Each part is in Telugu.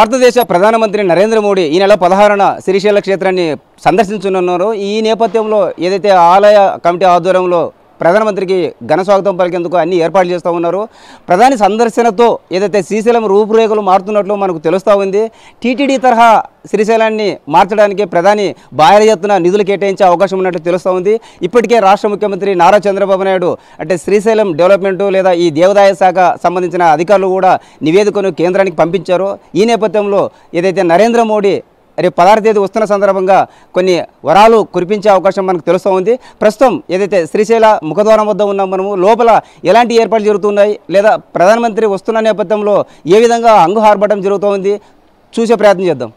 భారతదేశ ప్రధానమంత్రి నరేంద్ర మోడీ ఈ నెల 16న శ్రీశైల క్షేత్రాన్ని సందర్శించనున్నారు. ఈ నేపథ్యంలో ఏదైతే ఆలయ కమిటీ ఆధ్వర్యంలో ప్రధానమంత్రికి ఘన స్వాగతం పలికేందుకు అన్ని ఏర్పాట్లు చేస్తూ ఉన్నారు. ప్రధాని సందర్శనతో ఏదైతే శ్రీశైలం రూపురేఖలు మారుతున్నట్లు మనకు తెలుస్తూ ఉంది. టీటీడీ తరహా శ్రీశైలాన్ని మార్చడానికి ప్రధాని భారీ ఎత్తున నిధులు కేటాయించే అవకాశం ఉన్నట్లు తెలుస్తూ ఉంది. ఇప్పటికే రాష్ట్ర ముఖ్యమంత్రి నారా చంద్రబాబు నాయుడు అంటే శ్రీశైలం డెవలప్మెంటు లేదా ఈ దేవాదాయ శాఖ సంబంధించిన అధికారులు కూడా నివేదికను కేంద్రానికి పంపించారు. ఈ నేపథ్యంలో ఏదైతే నరేంద్ర మోడీ రేపు 16వ తేదీ వస్తున్న సందర్భంగా కొన్ని వరాలు కురిపించే అవకాశం మనకు తెలుస్తూ ఉంది. ప్రస్తుతం ఏదైతే శ్రీశైల ముఖద్వారం వద్ద ఉన్నాం మనము, లోపల ఎలాంటి ఏర్పాట్లు జరుగుతున్నాయి లేదా ప్రధానమంత్రి వస్తున్న నేపథ్యంలో ఏ విధంగా అంగుహార్పడం జరుగుతోంది చూసే ప్రయత్నం చేద్దాం.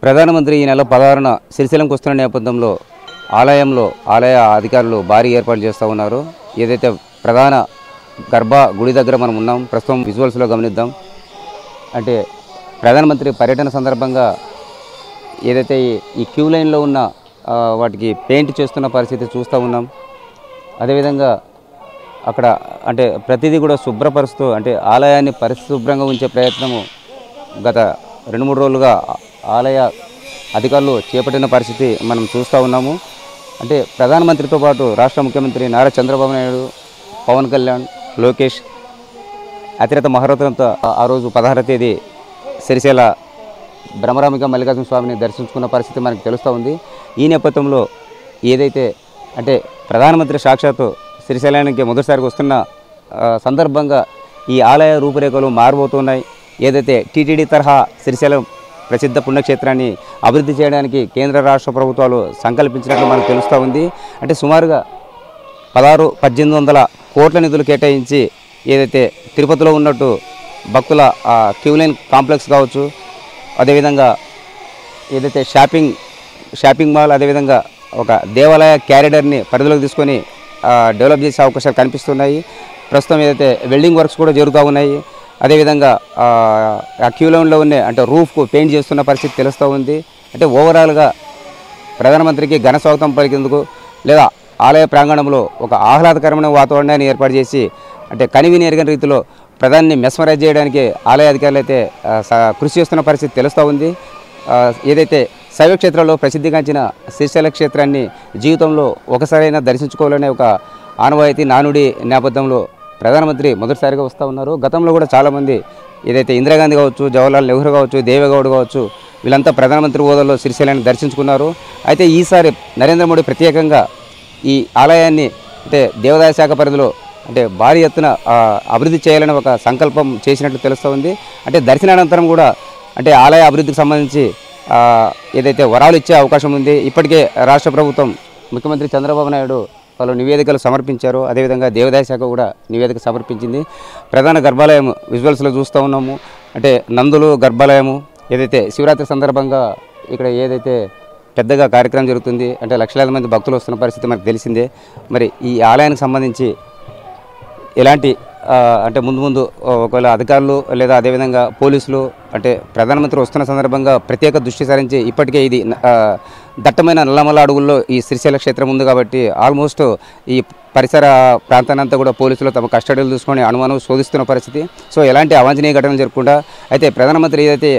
ప్రధానమంత్రి ఈ నెల 16న శ్రీశైలంకి వస్తున్న నేపథ్యంలో ఆలయ అధికారులు భారీ ఏర్పాటు చేస్తూ ఉన్నారు. ఏదైతే ప్రధాన గుడి దగ్గర మనం ఉన్నాం, ప్రస్తుతం విజువల్స్లో గమనిద్దాం. అంటే ప్రధానమంత్రి పర్యటన సందర్భంగా ఏదైతే ఈ క్యూ లైన్లో ఉన్న వాటికి పెయింట్ చేస్తున్న పరిస్థితి చూస్తూ ఉన్నాం. అదేవిధంగా అక్కడ అంటే ప్రతిదీ కూడా శుభ్రపరుస్తూ అంటే ఆలయాన్ని పరిశుభ్రంగా ఉంచే ప్రయత్నము గత 2-3 రోజులుగా ఆలయ అధికారులు చేపట్టిన పరిస్థితి మనం చూస్తూ ఉన్నాము. అంటే ప్రధానమంత్రితో పాటు రాష్ట్ర ముఖ్యమంత్రి నారా చంద్రబాబు నాయుడు, పవన్ కళ్యాణ్, లోకేష్ అతిరథ మహారథంతో ఆ రోజు 16వ తేదీ శ్రీశైల బ్రహ్మరామిక మల్లికార్జున స్వామిని దర్శించుకున్న పరిస్థితి మనకు తెలుస్తూ ఉంది. ఈ నేపథ్యంలో ఏదైతే అంటే ప్రధానమంత్రి సాక్షాత్తు శ్రీశైలానికి మొదటిసారికి వస్తున్న సందర్భంగా ఈ ఆలయ రూపురేఖలు మారబోతున్నాయి. ఏదైతే టీటీడీ తరహా శ్రీశైలం ప్రసిద్ధ పుణ్యక్షేత్రాన్ని అభివృద్ధి చేయడానికి కేంద్ర రాష్ట్ర ప్రభుత్వాలు సంకల్పించినట్లు మనకు తెలుస్తూ ఉంది. అంటే సుమారుగా 1800 కోట్ల నిధులు కేటాయించి ఏదైతే తిరుపతిలో ఉన్నట్టు భక్తుల క్యూ లైన్ కాంప్లెక్స్ కావచ్చు, అదేవిధంగా ఏదైతే షాపింగ్ మాల్, అదేవిధంగా ఒక దేవాలయ క్యారిడర్ని పరిధిలోకి తీసుకొని డెవలప్ చేసే అవకాశాలు కనిపిస్తున్నాయి. ప్రస్తుతం ఏదైతే వెల్డింగ్ వర్క్స్ కూడా జరుగుతూ ఉన్నాయి. అదేవిధంగా ఆ క్యూ లైన్లో ఉన్న అంటే రూఫ్కు పెయింట్ చేస్తున్న పరిస్థితి తెలుస్తూ ఉంది. అంటే ఓవరాల్గా ప్రధానమంత్రికి ఘన స్వాగతం పలికేందుకు లేదా ఆలయ ప్రాంగణంలో ఒక ఆహ్లాదకరమైన వాతావరణాన్ని ఏర్పాటు చేసి అంటే కనివిని ఎరగని రీతిలో ప్రధాని మెస్మరైజ్ చేయడానికి ఆలయ అధికారులు అయితే కృషి చేస్తున్న పరిస్థితి తెలుస్తూ ఉంది. ఏదైతే శైవ క్షేత్రంలో ప్రసిద్ధిగాంచిన శ్రీశైల క్షేత్రాన్ని జీవితంలో ఒకసారైనా దర్శించుకోవాలనే ఒక ఆనవాయితీ నానుడి నేపథ్యంలో ప్రధానమంత్రి మొదటిసారిగా వస్తూ ఉన్నారు. గతంలో కూడా చాలామంది ఏదైతే ఇందిరాగాంధీ కావచ్చు, జవహర్లాల్ నెహ్రూ కావచ్చు, దేవేగౌడ్ కావచ్చు, వీళ్ళంతా ప్రధానమంత్రి హోదాలో శ్రీశైలాన్ని దర్శించుకున్నారు. అయితే ఈసారి నరేంద్ర మోడీ ప్రత్యేకంగా ఈ ఆలయాన్ని అంటే దేవాదాయ శాఖ పరిధిలో అంటే భారీ ఎత్తున అభివృద్ధి చేయాలని ఒక సంకల్పం చేసినట్లు తెలుస్తూ ఉంది. అంటే దర్శనానంతరం కూడా అంటే ఆలయ అభివృద్ధికి సంబంధించి ఏదైతే వరాలు ఇచ్చే అవకాశం ఉంది. ఇప్పటికే రాష్ట్ర ప్రభుత్వం ముఖ్యమంత్రి చంద్రబాబు నాయుడు వాళ్ళు నివేదికలు సమర్పించారు. అదేవిధంగా దేవాదాయ శాఖ కూడా నివేదిక సమర్పించింది. ప్రధాన గర్భాలయం విజువల్స్లో చూస్తూ ఉన్నాము. అంటే నందులు గర్భాలయము ఏదైతే శివరాత్రి సందర్భంగా ఇక్కడ ఏదైతే పెద్దగా కార్యక్రమం జరుగుతుంది, అంటే లక్షలాది మంది భక్తులు వస్తున్న పరిస్థితి మనకు తెలిసిందే. మరి ఈ ఆలయానికి సంబంధించి ఎలాంటి అంటే ముందు ఒకవేళ అధికారులు లేదా అదేవిధంగా పోలీసులు అంటే ప్రధానమంత్రి వస్తున్న సందర్భంగా ప్రత్యేక దృష్టి సారించి ఇప్పటికే ఇది దట్టమైన నల్లమల్ల అడుగుల్లో ఈ శ్రీశైల క్షేత్రం ఉంది కాబట్టి ఆల్మోస్ట్ ఈ పరిసర ప్రాంతాన్నంతా కూడా పోలీసులు తమ కస్టడీలు చూసుకొని అనుమానం శోధిస్తున్న పరిస్థితి. సో ఎలాంటి అవాంఛనీయ ఘటనలు జరగకుండా అయితే ప్రధానమంత్రి ఏదైతే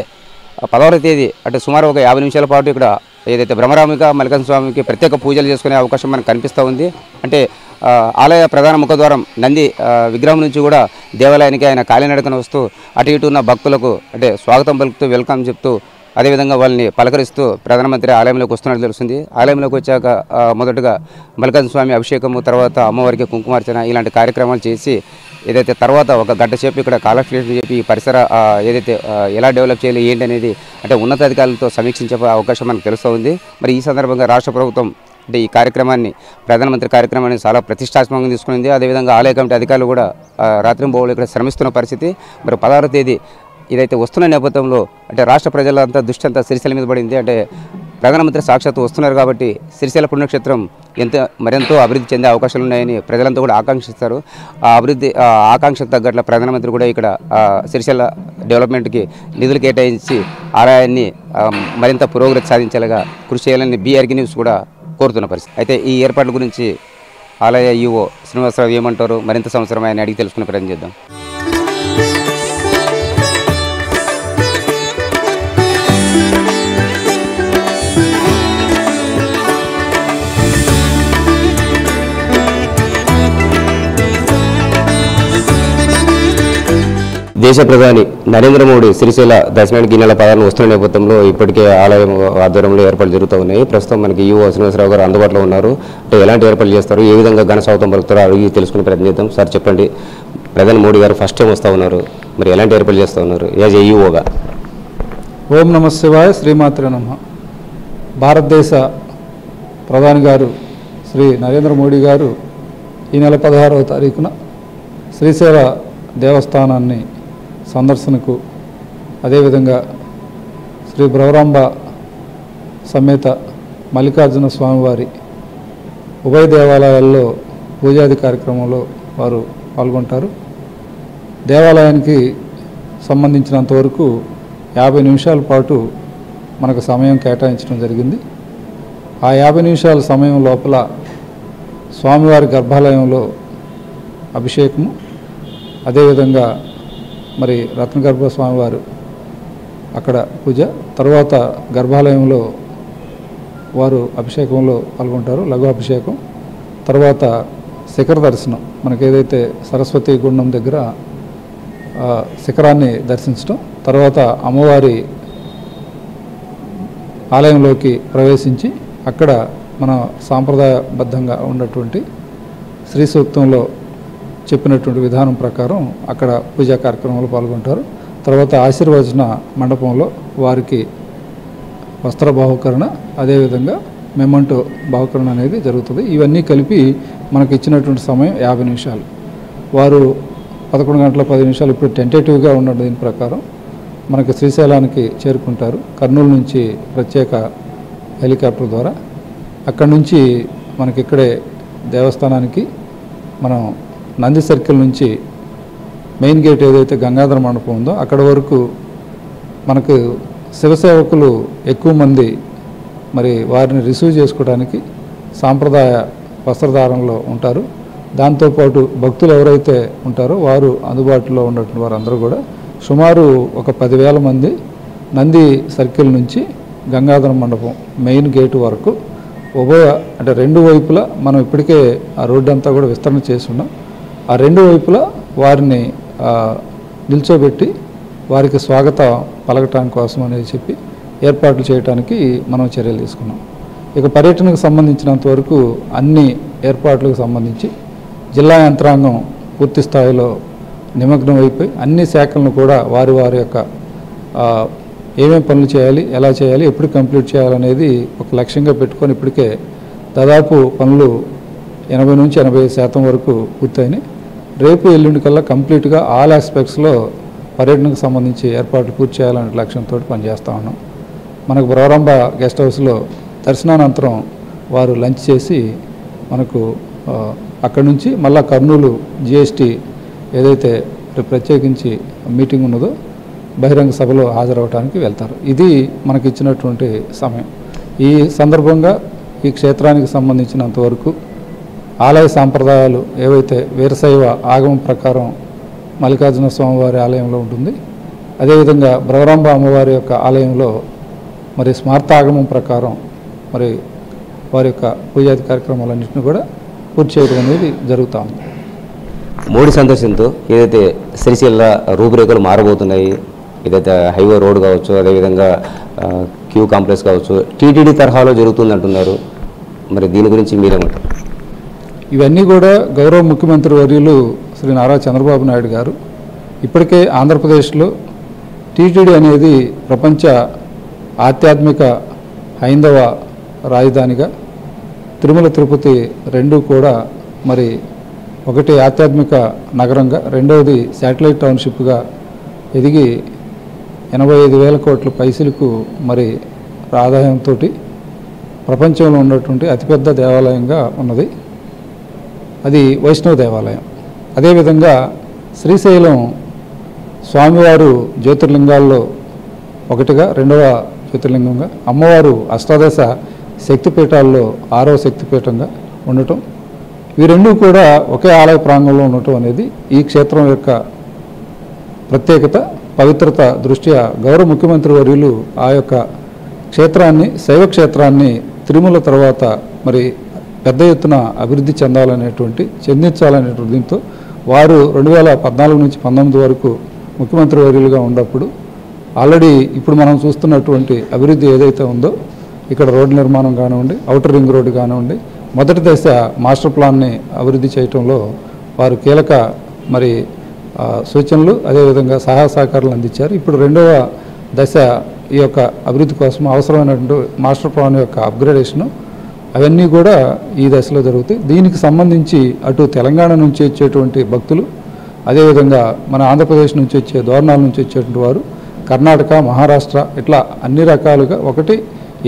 16వ తేదీ అంటే సుమారు ఒక 50 నిమిషాల పాటు ఇక్కడ ఏదైతే బ్రహ్మరామిక మల్లికార్జున స్వామికి ప్రత్యేక పూజలు చేసుకునే అవకాశం మనకు కనిపిస్తూ ఉంది. అంటే ఆలయ ప్రధాన ముఖద్వారం నంది విగ్రహం నుంచి కూడా దేవాలయానికి ఆయన కాలినడకన వస్తూ అటు ఇటు ఉన్న భక్తులకు అంటే స్వాగతం పలుకుతూ వెల్కమ్ చెప్తూ అదేవిధంగా వాళ్ళని పలకరిస్తూ ప్రధానమంత్రి ఆలయంలోకి వస్తున్నట్టు తెలుస్తుంది. ఆలయంలోకి వచ్చాక మొదటగా మల్లికార్జున స్వామి అభిషేకము, తర్వాత అమ్మవారికి కుంకుమార్చన ఇలాంటి కార్యక్రమాలు చేసి ఏదైతే తర్వాత ఒక గంట సేపు ఇక్కడ కాలక్షేపం చెప్పి ఈ పరిసర ఏదైతే ఎలా డెవలప్ చేయాలి ఏంటి అనేది అంటే ఉన్నతాధికారులతో సమీక్షించే అవకాశం మనకు తెలుస్తూ ఉంది. మరి ఈ సందర్భంగా రాష్ట్ర ప్రభుత్వం అంటే ఈ కార్యక్రమాన్ని ప్రధానమంత్రి కార్యక్రమాన్ని చాలా ప్రతిష్టాత్మకంగా తీసుకునింది. అదేవిధంగా ఆలయ కమిటీ అధికారులు కూడా రాత్రింబవళ్ళు ఇక్కడ శ్రమిస్తున్న పరిస్థితి. మరి 16వ తేదీ ఇదైతే వస్తున్న నేపథ్యంలో అంటే రాష్ట్ర ప్రజలంతా దృష్టి అంతా శ్రీశైలం మీద పడింది. అంటే ప్రధానమంత్రి సాక్షాత్తు వస్తున్నారు కాబట్టి సిరిసిల్ల పుణ్యక్షేత్రం మరెంతో అభివృద్ధి చెందే అవకాశాలు ఉన్నాయని ప్రజలంతా కూడా ఆకాంక్షిస్తారు. ఆ ఆకాంక్షకు తగ్గట్ల ప్రధానమంత్రి కూడా ఇక్కడ సిరిసిల్ల డెవలప్మెంట్కి నిధులు కేటాయించి ఆలయాన్ని మరింత పురోగతి సాధించేలాగా కృషి చేయాలని బీఆర్కి న్యూస్ కూడా కోరుతున్న పరిస్థితి. అయితే ఈ ఏర్పాట్ల గురించి ఆలయ ఈవో శ్రీనివాసరావు ఏమంటారు, మరింత సంవత్సరం ఆయన అడిగి తెలుసుకునే ప్రయత్నం చేద్దాం. దేశ ప్రధాని నరేంద్ర మోడీ సిరిసిల్ల దర్శనానికి ఈ నెల 16 వస్తున్న నేపథ్యంలో ఇప్పటికే ఆలయం ఆధ్వర్యంలో ఏర్పాట్లు జరుగుతూ ఉన్నాయి. ప్రస్తుతం మనకి ఈవో శ్రీనివాసరావు గారు అందుబాటులో ఉన్నారు. అంటే ఎలాంటి ఏర్పాట్లు చేస్తారు, ఏ విధంగా ఘన స్వాగతం పలుకుతారో అడిగి తెలుసుకునే ప్రయత్నం చేద్దాం. సార్ చెప్పండి, ప్రధాని మోడీ గారు ఫస్ట్ టైం వస్తూ ఉన్నారు, మరి ఎలాంటి ఏర్పాట్లు చేస్తూ ఉన్నారు యాజ్ ఏ ఈవోగా? ఓం నమ శివాయ, శ్రీమాత్రే నమః. భారతదేశ ప్రధాని గారు శ్రీ నరేంద్ర మోడీ గారు ఈ నెల 16వ తారీఖున శ్రీశైల దేవస్థానాన్ని సందర్శనకు, అదేవిధంగా శ్రీ భ్రవరాంబ సమేత మల్లికార్జున స్వామివారి ఉభయ దేవాలయాల్లో పూజాది కార్యక్రమంలో వారు పాల్గొంటారు. దేవాలయానికి సంబంధించినంతవరకు 50 నిమిషాల పాటు మనకు సమయం కేటాయించడం జరిగింది. ఆ 50 నిమిషాల సమయం లోపల స్వామివారి గర్భాలయంలో అభిషేకము, అదేవిధంగా మరి రత్నగర్భ స్వామివారు అక్కడ పూజ, తర్వాత గర్భాలయంలో వారు అభిషేకంలో పాల్గొంటారు, లఘు అభిషేకం. తర్వాత శిఖర దర్శనం, మనకి ఏదైతే సరస్వతి గుండం దగ్గర శిఖరాన్ని దర్శించడం, తర్వాత అమ్మవారి ఆలయంలోకి ప్రవేశించి అక్కడ మన సాంప్రదాయబద్ధంగా ఉన్నటువంటి శ్రీ సూక్తంలో చెప్పినటువంటి విధానం ప్రకారం అక్కడ పూజా కార్యక్రమంలో పాల్గొంటారు. తర్వాత ఆశీర్వచన మండపంలో వారికి వస్త్ర బాహుకరణ, అదేవిధంగా మెమంటో బాహుకరణ అనేది జరుగుతుంది. ఇవన్నీ కలిపి మనకు ఇచ్చినటువంటి సమయం 50 నిమిషాలు. వారు 11 గంటల 10 నిమిషాలు ఇప్పుడు టెంటేటివ్గా ఉన్న దీని ప్రకారం మనకి శ్రీశైలానికి చేరుకుంటారు. కర్నూలు నుంచి ప్రత్యేక హెలికాప్టర్ ద్వారా. అక్కడి నుంచి మనకి ఇక్కడే దేవస్థానానికి మనం నంది సర్కిల్ నుంచి మెయిన్ గేట్ ఏదైతే గంగాధర మండపం ఉందో అక్కడ వరకు మనకు శివసేవకులు ఎక్కువ మంది మరి వారిని రిసీవ్ చేసుకోవడానికి సాంప్రదాయ వస్త్రధారణలో ఉంటారు. దాంతోపాటు భక్తులు ఎవరైతే ఉంటారో వారు అందుబాటులో ఉన్నటువంటి వారందరూ కూడా సుమారు ఒక 10,000 మంది నంది సర్కిల్ నుంచి గంగాధర మండపం మెయిన్ గేటు వరకు అంటే 2 వైపులా మనం ఇప్పటికే ఆ రోడ్డు అంతా కూడా విస్తరణ చేసి ఉన్నాం. ఆ 2 వైపులా వారిని నిల్చోబెట్టి వారికి స్వాగతం పలకటానికి కోసం అనేది చెప్పి ఏర్పాట్లు చేయడానికి మనం చర్యలు తీసుకున్నాం. ఇక పర్యటనకు సంబంధించినంత వరకు అన్ని ఏర్పాట్లకు సంబంధించి జిల్లా యంత్రాంగం పూర్తి స్థాయిలో నిమగ్నం అయిపోయి అన్ని శాఖలను కూడా వారి యొక్క ఏమేమి పనులు చేయాలి, ఎలా చేయాలి, ఎప్పుడు కంప్లీట్ చేయాలనేది ఒక లక్ష్యంగా పెట్టుకొని ఇప్పటికే దాదాపు పనులు 80 నుంచి 85% వరకు పూర్తయినాయి. రేపు ఎల్లుండి కల్లా కంప్లీట్గా ఆల్ ఆస్పెక్ట్స్లో పర్యటనకు సంబంధించి ఏర్పాట్లు పూర్తి చేయాలనే లక్ష్యంతో పనిచేస్తూ ఉన్నాం. మనకు భ్రవరాంబ గెస్ట్ హౌస్లో దర్శనానంతరం వారు లంచ్ చేసి మనకు అక్కడి నుంచి మళ్ళీ కర్నూలు జిఎస్టీ ఏదైతే ప్రత్యేకించి మీటింగ్ ఉన్నదో బహిరంగ సభలో హాజరవడానికి వెళ్తారు. ఇది మనకి ఇచ్చినటువంటి సమయం. ఈ సందర్భంగా ఈ క్షేత్రానికి సంబంధించినంతవరకు ఆలయ సాంప్రదాయాలు ఏవైతే వీరశైవ ఆగమం ప్రకారం మల్లికార్జున స్వామివారి ఆలయంలో ఉంటుంది, అదేవిధంగా భ్రవరాంబ అమ్మవారి యొక్క ఆలయంలో మరి స్మార్తాగమం ప్రకారం మరి వారి యొక్క పూజాది కార్యక్రమాలన్నింటినీ కూడా పూర్తి చేయడం అనేది జరుగుతూ ఉంది. మోడీ సందర్శనతో ఏదైతే సిరిసిల్ల రూపురేఖలు మారబోతున్నాయి, ఏదైతే హైవే రోడ్ కావచ్చు, అదేవిధంగా క్యూ కాంప్లెక్స్ కావచ్చు, టీటీడీ తరహాలో జరుగుతుంది అంటున్నారు. మరి దీని గురించి మీరేమంటారు? ఇవన్నీ కూడా గౌరవ ముఖ్యమంత్రి వర్యులు శ్రీ నారా చంద్రబాబు నాయుడు గారు ఇప్పటికే ఆంధ్రప్రదేశ్లో టీటీడీ అనేది ప్రపంచ ఆధ్యాత్మిక హైందవ రాజధానిగా, తిరుమల తిరుపతి రెండు కూడా మరి ఒకటి ఆధ్యాత్మిక నగరంగా, రెండవది శాటిలైట్ టౌన్షిప్గా ఎదిగి 85,000 కోట్ల పైసలకు మరి ఆదాయంతో ప్రపంచంలో ఉన్నటువంటి అతిపెద్ద దేవాలయంగా ఉన్నది. అది వైష్ణవ దేవాలయం. అదేవిధంగా శ్రీశైలం స్వామివారు జ్యోతిర్లింగాల్లో ఒకటిగా, రెండవ జ్యోతిర్లింగంగా, అమ్మవారు అష్టాదశ శక్తిపీఠాల్లో 6వ శక్తిపీఠంగా ఉండటం, ఈ రెండు కూడా ఒకే ఆలయ ప్రాంగణంలో ఉండటం అనేది ఈ క్షేత్రం యొక్క ప్రత్యేకత, పవిత్రత దృష్ట్యా గౌరవ ముఖ్యమంత్రి వర్యులు ఆ యొక్క క్షేత్రాన్ని, శైవ క్షేత్రాన్ని తిరుమల తర్వాత మరి పెద్ద ఎత్తున అభివృద్ధి చెందించాలనేటువంటి దీంతో వారు 2014 నుంచి 19 వరకు ముఖ్యమంత్రి వర్యులుగా ఉన్నప్పుడు ఆల్రెడీ ఇప్పుడు మనం చూస్తున్నటువంటి అభివృద్ధి ఏదైతే ఉందో, ఇక్కడ రోడ్డు నిర్మాణం కానివ్వండి, ఔటర్ రింగ్ రోడ్డు కానివ్వండి, మొదటి దశ మాస్టర్ ప్లాన్ని అభివృద్ధి చేయటంలో వారు కీలక మరి సూచనలు, అదేవిధంగా సహాయ సహకారాలు అందించారు. ఇప్పుడు రెండవ దశ ఈ యొక్క అభివృద్ధి కోసం అవసరమైనటువంటి మాస్టర్ ప్లాన్ యొక్క అప్గ్రేడేషను అవన్నీ కూడా ఈ దశలో జరుగుతాయి. దీనికి సంబంధించి అటు తెలంగాణ నుంచి వచ్చేటువంటి భక్తులు, అదేవిధంగా మన ఆంధ్రప్రదేశ్ నుంచి వచ్చే, దోర్నాల నుంచి వచ్చేటువంటి వారు, కర్ణాటక, మహారాష్ట్ర, ఇట్లా అన్ని రకాలుగా ఒకటి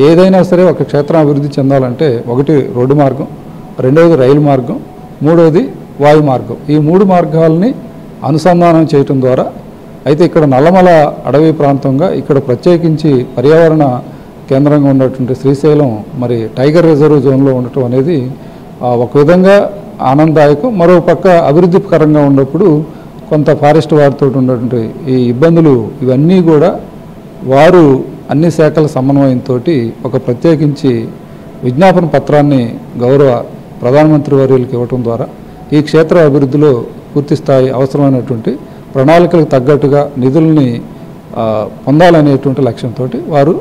ఏదైనా సరే ఒక క్షేత్రం అభివృద్ధి చెందాలంటే ఒకటి రోడ్డు మార్గం, రెండవది రైలు మార్గం, మూడవది వాయు మార్గం. ఈ 3 మార్గాలని అనుసంధానం చేయటం ద్వారా, అయితే ఇక్కడ నల్లమల అడవి ప్రాంతంగా ఇక్కడ ప్రత్యేకించి పర్యావరణ కేంద్రంగా ఉన్నటువంటి శ్రీశైలం మరి టైగర్ రిజర్వ్ జోన్లో ఉండటం అనేది ఒక విధంగా ఆనందదాయకం. మరో పక్క అభివృద్ధికరంగా ఉన్నప్పుడు కొంత ఫారెస్ట్ వారితో ఉన్నటువంటి ఈ ఇబ్బందులు ఇవన్నీ కూడా వారు అన్ని శాఖల సమన్వయంతో ఒక ప్రత్యేకించి విజ్ఞాపన పత్రాన్ని గౌరవ ప్రధానమంత్రి వర్యులకు ఇవ్వటం ద్వారా ఈ క్షేత్ర అభివృద్ధిలో పూర్తిస్థాయి అవసరమైనటువంటి ప్రణాళికలకు తగ్గట్టుగా నిధుల్ని పొందాలనేటువంటి లక్ష్యంతో వారు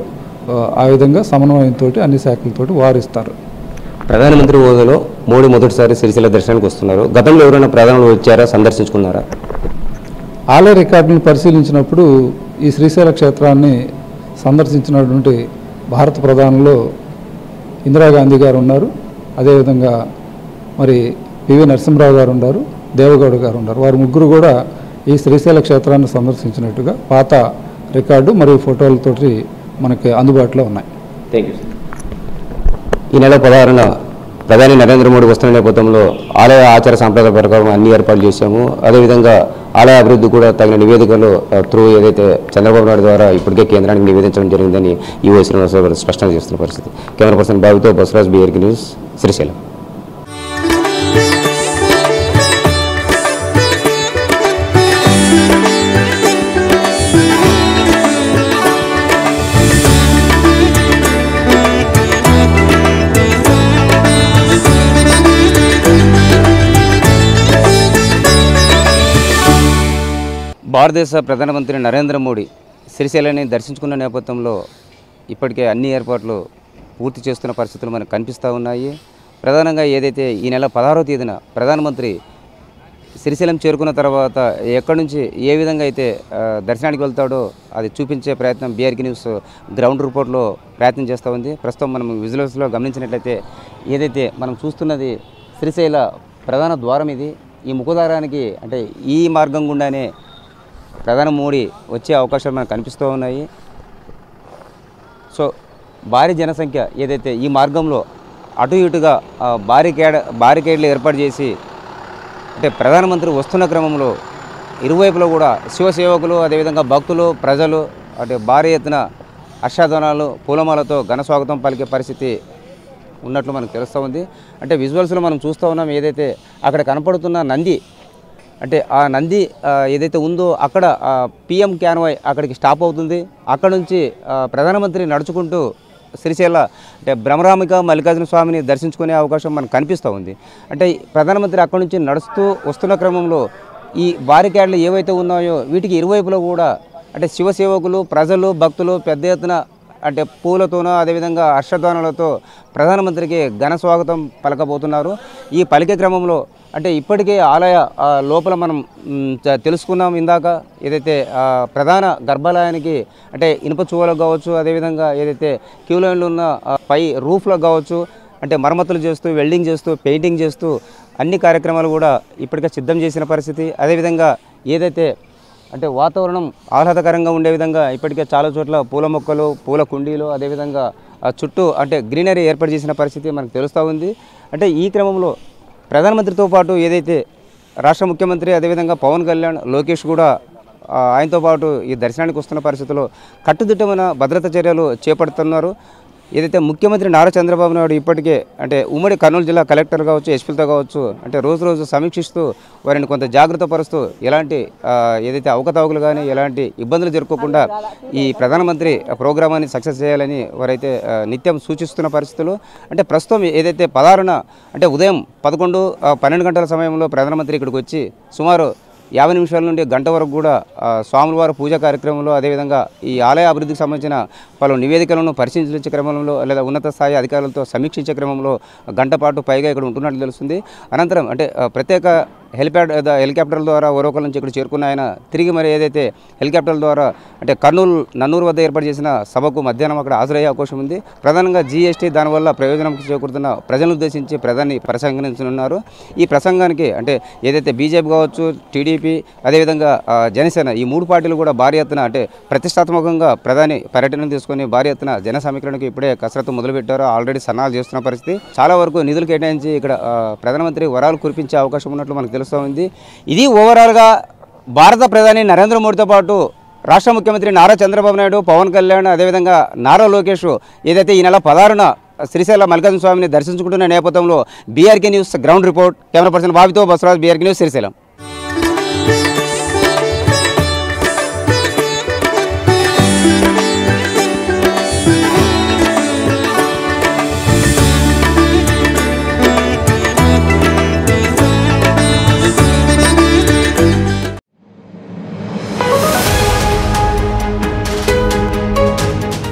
ఆ విధంగా సమన్వయంతో అన్ని శాఖలతోటి వారిస్తారు. ప్రధానమంత్రి హోదాలో మోడీ మొదటిసారి శ్రీశైల దర్శనానికి వస్తున్నారు. గతంలో ఎవరైనా ప్రధానులు వచ్చారా, సందర్శించుకున్నారా? ఆలయ రికార్డులను పరిశీలించినప్పుడు ఈ శ్రీశైల క్షేత్రాన్ని సందర్శించినటువంటి భారత ప్రధానుల్లో ఇందిరాగాంధీ గారు ఉన్నారు, అదేవిధంగా మరి పివి నరసింహరావు గారు ఉన్నారు, దేవగౌడ గారు ఉన్నారు. వారు ముగ్గురు కూడా ఈ శ్రీశైల క్షేత్రాన్ని సందర్శించినట్టుగా పాత రికార్డు మరియు ఫోటోలతోటి మనకి అందుబాటులో ఉన్నాయి. Thank you. ఈ నెల 16న ప్రధాని నరేంద్ర మోడీ వస్తున్న నేపథ్యంలో ఆలయ ఆచార సాంప్రదాయ ప్రకారం అన్ని ఏర్పాట్లు చేశాము. అదేవిధంగా ఆలయ అభివృద్ధి కూడా తగిన నివేదికలు త్రూ ఏదైతే చంద్రబాబు నాయుడు ద్వారా ఇప్పటికే కేంద్రానికి నివేదించడం జరిగిందని ఈవో శ్రీనివాసరావు గారు స్పష్టం చేస్తున్న పరిస్థితి. కెమెరా పర్సన్ బాబుతో బసవరాజ్, BRK న్యూస్, శ్రీశైలం. భారతదేశ ప్రధానమంత్రి నరేంద్ర మోడీ శ్రీశైలాన్ని దర్శించుకున్న నేపథ్యంలో ఇప్పటికే అన్ని ఏర్పాట్లు పూర్తి చేస్తున్న పరిస్థితులు మనకు కనిపిస్తూ ఉన్నాయి. ప్రధానంగా ఏదైతే ఈ నెల 16వ తేదీన ప్రధానమంత్రి శ్రీశైలం చేరుకున్న తర్వాత ఎక్కడి నుంచి ఏ విధంగా అయితే దర్శనానికి వెళ్తాడో అది చూపించే ప్రయత్నం BRK న్యూస్ గ్రౌండ్ రిపోర్ట్లో ప్రయత్నం చేస్తూ ఉంది. ప్రస్తుతం మనం విజువల్స్లో గమనించినట్లయితే ఏదైతే మనం చూస్తున్నది శ్రీశైల ప్రధాన ద్వారం ఇది. ఈ ముఖద్వారానికి అంటే ఈ మార్గం గుండానే ప్రధాని మోడీ వచ్చే అవకాశాలు మనకు కనిపిస్తూ ఉన్నాయి. సో భారీ జనసంఖ్య ఏదైతే ఈ మార్గంలో అటు ఇటుగా బారికేడ్లు ఏర్పాటు చేసి అంటే ప్రధానమంత్రి వస్తున్న క్రమంలో ఇరువైపులో కూడా శివసేవకులు, అదేవిధంగా భక్తులు, ప్రజలు అంటే భారీ ఎత్తున హర్షధ్వానాలు, పూలమాలతో ఘన స్వాగతం పలికే పరిస్థితి ఉన్నట్లు మనకు తెలుస్తూ ఉంది. అంటే విజువల్స్లో మనం చూస్తూ ఉన్నాం ఏదైతే అక్కడ కనపడుతున్న నంది, అంటే ఆ నంది ఏదైతే ఉందో అక్కడ PM క్యాన్వాయ్ అక్కడికి స్టాప్ అవుతుంది. అక్కడ నుంచి ప్రధానమంత్రి నడుచుకుంటూ శ్రీశైల అంటే భ్రమరామిక మల్లికార్జున స్వామిని దర్శించుకునే అవకాశం మనకు కనిపిస్తూ ఉంది. అంటే ప్రధానమంత్రి అక్కడి నుంచి నడుస్తూ వస్తున్న క్రమంలో ఈ బారికేడ్లు ఏవైతే ఉన్నాయో వీటికి ఇరువైపులో కూడా అంటే శివసేవకులు, ప్రజలు, భక్తులు పెద్ద ఎత్తున అంటే పూలతోనో అదేవిధంగా హర్షధ్వానాలతో ప్రధానమంత్రికి ఘన స్వాగతం పలకబోతున్నారు. ఈ పలికే క్రమంలో అంటే ఇప్పటికే ఆలయ లోపల మనం తెలుసుకున్నాం ఇందాక ఏదైతే ప్రధాన గర్భాలయానికి అంటే ఇనుప చువ్వలకు కావచ్చు, అదేవిధంగా ఏదైతే క్యూ లైన్లు ఉన్న పై రూఫ్లకు కావచ్చు అంటే మరమ్మతులు చేస్తూ, వెల్డింగ్ చేస్తూ, పెయింటింగ్ చేస్తూ అన్ని కార్యక్రమాలు కూడా ఇప్పటికే సిద్ధం చేసిన పరిస్థితి. అదేవిధంగా ఏదైతే అంటే వాతావరణం ఆహ్లాదకరంగా ఉండే విధంగా ఇప్పటికే చాలా చోట్ల పూల మొక్కలు, పూల కుండీలు, అదేవిధంగా చుట్టూ అంటే గ్రీనరీ ఏర్పాటు చేసిన పరిస్థితి మనకు తెలుస్తూ ఉంది. అంటే ఈ క్రమంలో ప్రధానమంత్రితో పాటు ఏదైతే రాష్ట్ర ముఖ్యమంత్రి అదేవిధంగా పవన్ కళ్యాణ్, లోకేష్ కూడా ఆయనతో పాటు ఈ దర్శనానికి వస్తున్న పరిస్థితుల్లో కట్టుదిట్టమైన భద్రతా చర్యలు చేపడుతున్నారు. ఏదైతే ముఖ్యమంత్రి నారా చంద్రబాబు నాయుడు ఇప్పటికే అంటే ఉమ్మడి కర్నూలు జిల్లా కలెక్టర్ కావచ్చు, ఎస్పీలతో కావచ్చు అంటే రోజు సమీక్షిస్తూ వారిని కొంత జాగ్రత్త పరుస్తూ ఎలాంటి ఏదైతే అవకతవకలు కానీ ఎలాంటి ఇబ్బందులు జరుపుకోకుండా ఈ ప్రధానమంత్రి ప్రోగ్రామాన్ని సక్సెస్ చేయాలని వారైతే నిత్యం సూచిస్తున్న పరిస్థితులు. అంటే ప్రస్తుతం ఏదైతే 16న అంటే ఉదయం 11-12 గంటల సమయంలో ప్రధానమంత్రి ఇక్కడికి వచ్చి సుమారు 50 నిమిషాల నుండి గంట వరకు కూడా స్వాములవారి పూజా కార్యక్రమంలో అదేవిధంగా ఈ ఆలయ అభివృద్ధికి సంబంధించిన పలు నివేదికలను పరిశీలించే క్రమంలో లేదా ఉన్నత స్థాయి అధికారులతో సమీక్షించే క్రమంలో గంట పాటు పైగా ఇక్కడ ఉంటున్నట్లు తెలుస్తుంది. అనంతరం అంటే ప్రత్యేక హెలికాప్టర్ల ద్వారా ఓరోకల్ నుంచి ఇక్కడ చేరుకున్న ఆయన తిరిగి మరి ఏదైతే హెలికాప్టర్ల ద్వారా అంటే నన్నూరు వద్ద ఏర్పాటు చేసిన సభకు మధ్యాహ్నం అక్కడ హాజరయ్యే అవకాశం ఉంది. ప్రధానంగా జీఎస్టీ దానివల్ల ప్రయోజనం చేకూరుతున్న ప్రజలను ఉద్దేశించి ప్రధాని ప్రసంగించనున్నారు. ఈ ప్రసంగానికి అంటే ఏదైతే బీజేపీ కావచ్చు, టీడీపీ అదేవిధంగా జనసేన ఈ 3 పార్టీలు కూడా భారీ ఎత్తున అంటే ప్రతిష్టాత్మకంగా ప్రధాని పర్యటన తీసుకొని భారీ ఎత్తున జన సమీకరణకు ఇప్పుడే కసరత్తు మొదలుపెట్టారు. ఆల్రెడీ సన్నాహాలు చేస్తున్న పరిస్థితి. చాలా వరకు నిధులు కేటాయించి ఇక్కడ ప్రధానమంత్రి వరాలు కురిపించే అవకాశం ఉన్నట్లు మనకు తెలుస్తూ ఉంది. ఇది ఓవరాల్గా భారత ప్రధాని నరేంద్ర మోడీతో పాటు రాష్ట్ర ముఖ్యమంత్రి నారా చంద్రబాబు నాయుడు, పవన్ కళ్యాణ్ అదేవిధంగా నారా లోకేష్ ఏదైతే ఈ నెల 16న శ్రీశైలం మల్లికార్జున స్వామిని దర్శించుకుంటున్న నేపథ్యంలో BRK news ground report. Camera person బాబితో బసవరాజ్, బీఆర్కే న్యూస్, శ్రీశైలం.